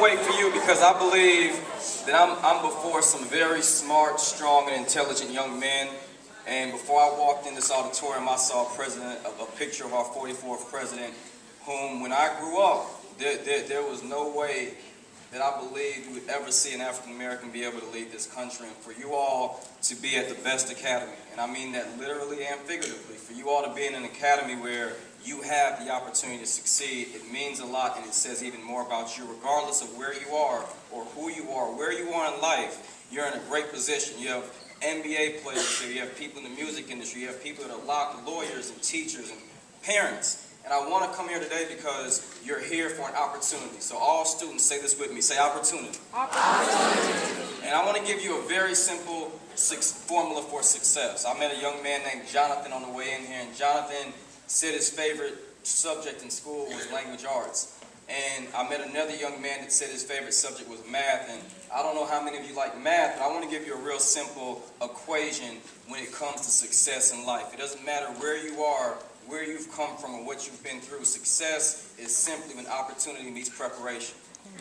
wait for you because I believe that I'm before some very smart, strong, and intelligent young men. And before I walked in this auditorium, I saw a picture of our 44th president, whom, when I grew up, there was no way that I believed we would ever see an African American be able to lead this country. And for you all to be at the B.E.S.T Academy, and I mean that literally and figuratively, for you all to be in an academy where you have the opportunity to succeed, it means a lot, and it says even more about you. Regardless of where you are or who you are, where you are in life, you're in a great position. You have NBA players here, you have people in the music industry, you have people that are lawyers and teachers and parents. And I want to come here today because you're here for an opportunity. So all students, say this with me. Say opportunity. Opportunity. And I want to give you a very simple formula for success. I met a young man named Jonathan on the way in here, and Jonathan said his favorite subject in school was language arts. And I met another young man that said his favorite subject was math. And I don't know how many of you like math, but I want to give you a real simple equation when it comes to success in life. It doesn't matter where you are, where you've come from, or what you've been through. Success is simply when opportunity meets preparation.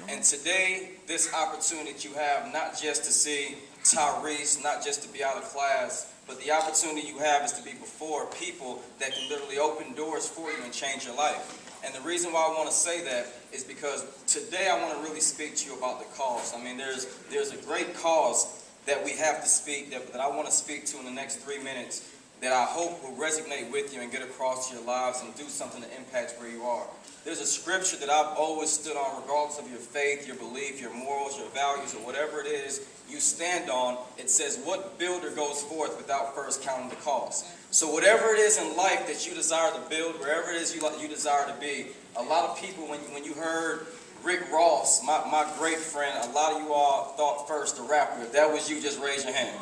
And today, this opportunity that you have, not just to see Tyrese, not just to be out of class, but the opportunity you have is to be before people that can literally open doors for you and change your life. And the reason why I want to say that is because today I want to really speak to you about the cause. I mean, there's a great cause that we have to speak, that I want to speak to in the next 3 minutes, that I hope will resonate with you and get across to your lives and do something that impacts where you are. There's a scripture that I've always stood on, regardless of your faith, your belief, your morals, your values, or whatever it is you stand on. It says, what builder goes forth without first counting the cost? So whatever it is in life that you desire to build, wherever it is you desire to be, a lot of people, when you heard Rick Ross, my great friend, a lot of you all thought first the rapper. If that was you, just raise your hand.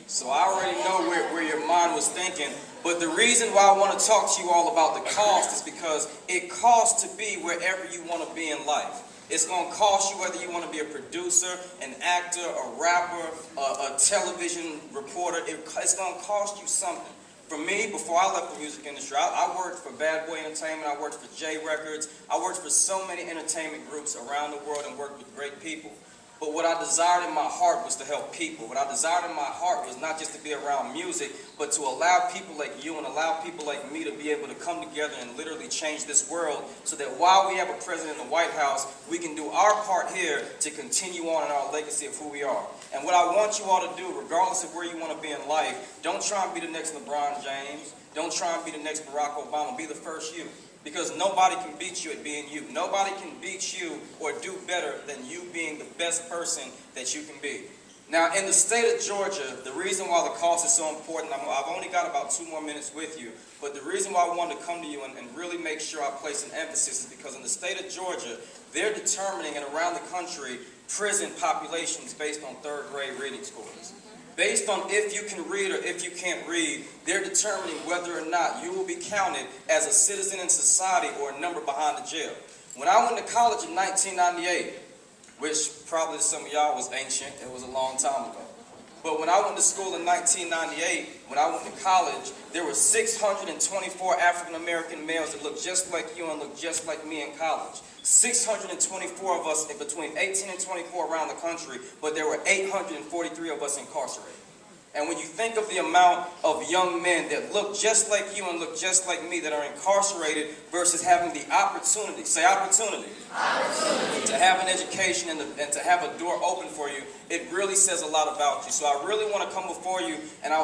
So I already know where your mind was thinking, but the reason why I want to talk to you all about the cost is because it costs to be wherever you want to be in life. It's going to cost you whether you want to be a producer, an actor, a rapper, a television reporter. It's going to cost you something. For me, before I left the music industry, I worked for Bad Boy Entertainment, I worked for J Records, I worked for so many entertainment groups around the world and worked with great people. But what I desired in my heart was to help people. What I desired in my heart was not just to be around music, but to allow people like you and allow people like me to be able to come together and literally change this world so that while we have a president in the White House, we can do our part here to continue on in our legacy of who we are. And what I want you all to do, regardless of where you want to be in life, don't try and be the next LeBron James. Don't try and be the next Barack Obama. Be the first you. Because nobody can beat you at being you. Nobody can beat you or do better than you being the best person that you can be. Now, in the state of Georgia, the reason why the cost is so important, I've only got about 2 more minutes with you, but the reason why I wanted to come to you and really make sure I place an emphasis is because in the state of Georgia, they're determining, and around the country, prison populations based on 3rd grade reading scores. Based on if you can read or if you can't read, they're determining whether or not you will be counted as a citizen in society or a number behind the jail. When I went to college in 1998, which probably to some of y'all was ancient, it was a long time ago. But when I went to school in 1998, when I went to college, there were 624 African-American males that looked just like you and looked just like me in college. 624 of us between 18 and 24 around the country, but there were 843 of us incarcerated. And when you think of the amount of young men that look just like you and look just like me that are incarcerated versus having the opportunity, say opportunity, to have an education and to have a door open for you, it really says a lot about you. So I really want to come before you and I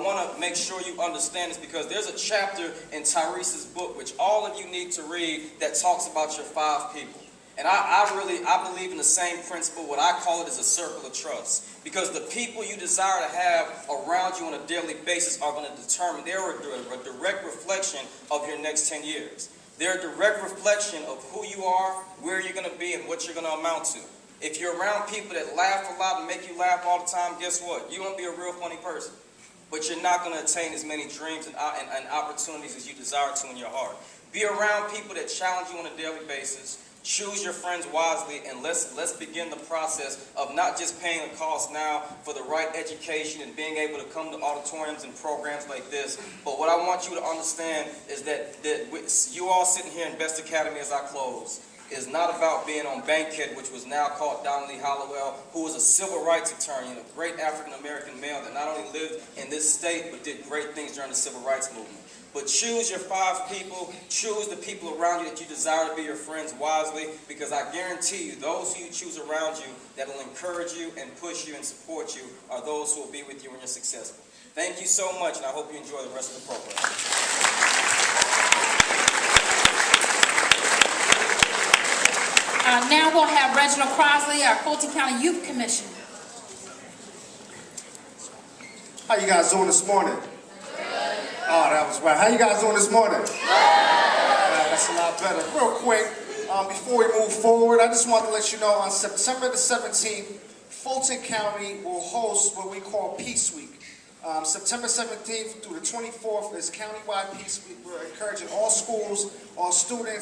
want to make sure you understand this because there's a chapter in Tyrese's book which all of you need to read that talks about your 5 people. And I believe in the same principle. What I call it is a circle of trust. Because the people you desire to have around you on a daily basis are going to determine, they're a direct reflection of your next 10 years. They're a direct reflection of who you are, where you're going to be, and what you're going to amount to. If you're around people that laugh a lot and make you laugh all the time, guess what? You're going to be a real funny person. But you're not going to attain as many dreams and opportunities as you desire to in your heart. Be around people that challenge you on a daily basis. Choose your friends wisely, and let's begin the process of not just paying a cost now for the right education and being able to come to auditoriums and programs like this. But what I want you to understand is that you all sitting here in B.E.S.T Academy as I close, is not about being on Bankhead, which was now called Donnelly Hollowell, who was a civil rights attorney and a great African-American male that not only lived in this state, but did great things during the civil rights movement. But choose your 5 people, choose the people around you that you desire to be your friends wisely, because I guarantee you, those who you choose around you that will encourage you and push you and support you are those who will be with you when you're successful. Thank you so much, and I hope you enjoy the rest of the program. Now we'll have Reginald Crosley, our Fulton County Youth Commission. How you guys doing this morning? Oh, that was right. How you guys doing this morning? That's a lot better. Real quick, before we move forward, I just want to let you know on September the 17th, Fulton County will host what we call Peace Week. September 17th through the 24th is countywide Peace Week. We're encouraging all schools, all students,